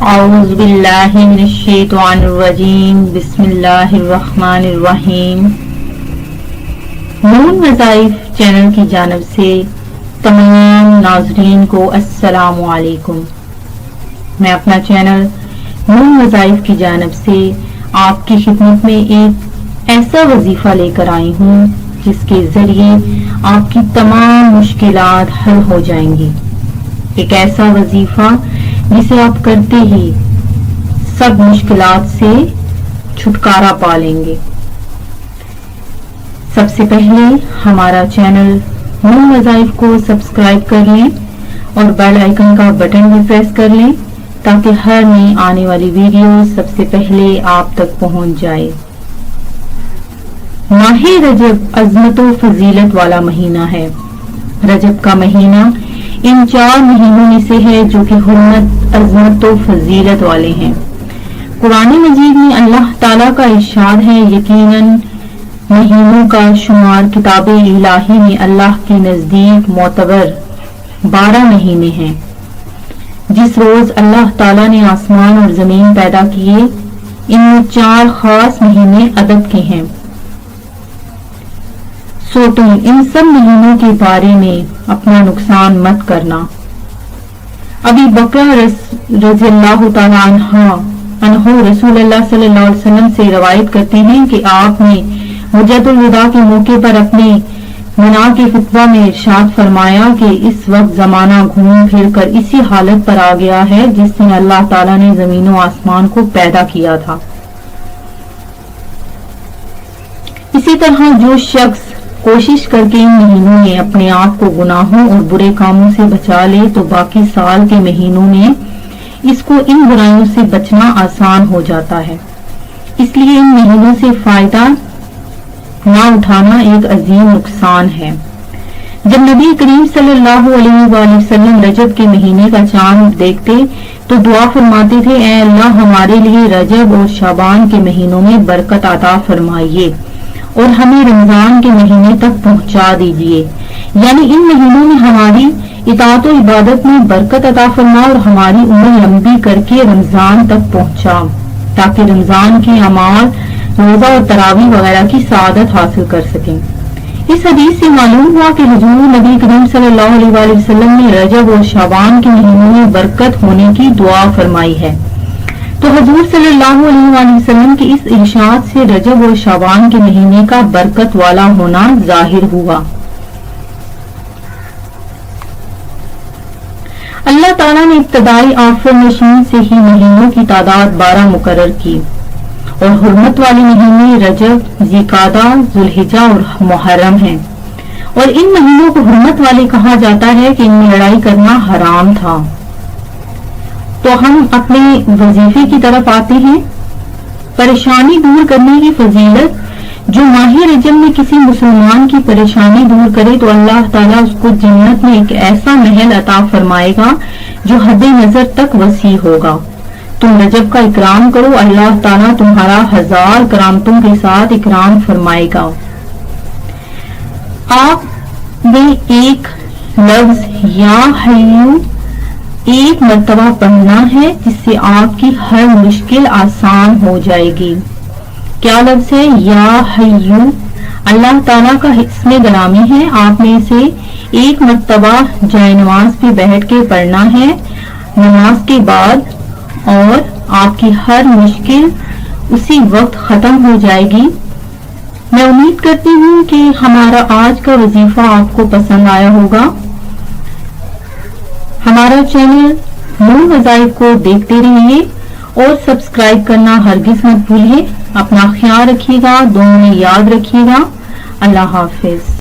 اعوذ باللہ من الشیطان الرجیم بسم اللہ الرحمن الرحیم۔ نون وظائف چینل کی جانب سے تمام ناظرین کو السلام علیکم۔ میں اپنا چینل نون وظائف کی جانب سے آپ کی خدمت میں ایک ایسا وظیفہ لے کر آئی ہوں جس کے ذریعے آپ کی تمام مشکلات حل ہو جائیں گی۔ ایک ایسا وظیفہ جسے آپ کرتے ہی سب مشکلات سے چھٹکارا پا لیں گے۔ سب سے پہلے ہمارا چینل نون وظائف کو سبسکرائب کر لیں اور بیل آئیکن کا بٹن بھی پریس کر لیں تاکہ ہر نئی آنے والی ویڈیو سب سے پہلے آپ تک پہنچ جائے۔ ماہ رجب عظمت و فضیلت والا مہینہ ہے۔ رجب کا مہینہ ان 4 مہینوں میں سے ہے جو کہ حرمت، عظمت و فضیلت والے ہیں۔ قرآن مجید میں اللہ تعالیٰ کا ارشاد ہے، یقیناً مہینوں کا شمار کتاب الہی میں اللہ کے نزدیک معتبر 12 مہینے ہیں۔ جس روز اللہ تعالیٰ نے آسمان اور زمین پیدا کیے، ان میں 4 خاص مہینے عدد کے ہیں۔ سو تم ان سب مہینوں کے بارے میں اپنا نقصان مت کرنا۔ ابی بکر رضی اللہ تعالیٰ عنہ رسول اللہ صلی اللہ علیہ وسلم سے روایت کرتے ہیں کہ آپ نے حجۃ الوداع کے موقع پر اپنے منا کے خطبہ میں ارشاد فرمایا کہ اس وقت زمانہ گھوم پھر کر اسی حالت پر آ گیا ہے جس میں اللہ تعالیٰ نے زمین و آسمان کو پیدا کیا تھا۔ اسی طرح جو شخص کوشش کر کے ان مہینوں میں اپنے آپ کو گناہوں اور برے کاموں سے بچا لے تو باقی سال کے مہینوں میں اس کو ان برائیوں سے بچنا آسان ہو جاتا ہے۔ اس لیے ان مہینوں سے فائدہ نہ اٹھانا ایک عظیم نقصان ہے۔ جب نبی کریم صلی اللہ علیہ وآلہ وسلم رجب کے مہینے کا چاند دیکھتے تو دعا فرماتے تھے، اے اللہ ہمارے لیے رجب اور شعبان کے مہینوں میں برکت عطا فرمائیے اور ہمیں رمضان کے مہینے تک پہنچا دیجیے، یعنی ان مہینوں میں ہماری اطاعت و عبادت میں برکت عطا فرما اور ہماری عمر لمبی کر کے رمضان تک پہنچا تاکہ رمضان کے اعمال، روزہ اور تراویح وغیرہ کی سعادت حاصل کر سکیں۔ اس حدیث سے معلوم ہوا کہ حضور نبی کریم صلی اللہ علیہ وآلہ وسلم نے رجب اور شعبان کے مہینوں میں برکت ہونے کی دعا فرمائی ہے۔ تو حضور صلی اللہ علیہ وآلہ وسلم کے اس ارشاد سے رجب اور شعبان کے مہینے کا برکت والا ہونا ظاہر ہوا۔ اللہ تعالیٰ نے ابتدائی آفرینشین سے ہی مہینوں کی تعداد 12 مقرر کی اور حرمت والے مہینے رجب، ذوالقعدہ، ذوالحجہ اور محرم ہیں، اور ان مہینوں کو حرمت والے کہا جاتا ہے کہ ان میں لڑائی کرنا حرام تھا۔ تو ہم اپنے وظیفے کی طرف آتے ہیں۔ پریشانی دور کرنے کی فضیلت، جو ماہ رجب میں کسی مسلمان کی پریشانی دور کرے تو اللہ تعالیٰ اس کو جنت میں ایک ایسا محل عطا فرمائے گا جو حد نظر تک وسیع ہوگا۔ تم رجب کا اکرام کرو، اللہ تعالیٰ تمہارا 1000 کرامتوں کے ساتھ اکرام فرمائے گا۔ آپ نے ایک لفظ یا حیو ایک مرتبہ پڑھنا ہے جس سے آپ کی ہر مشکل آسان ہو جائے گی۔ کیا لفظ ہے؟ یا حیو۔ اللہ تعالیٰ کا اسم گرامی ہے، آپ نے اسے ایک مرتبہ جائے نماز پہ بیٹھ کے پڑھنا ہے نماز کے بعد، اور آپ کی ہر مشکل اسی وقت ختم ہو جائے گی۔ میں امید کرتی ہوں کہ ہمارا آج کا وظیفہ آپ کو پسند آیا ہوگا۔ ہمارا چینل نون وظائف کو دیکھتے رہیے اور سبسکرائب کرنا ہرگز مت بھولیے۔ اپنا خیال رکھیے گا، دعاؤں میں یاد رکھیے گا۔ اللہ حافظ۔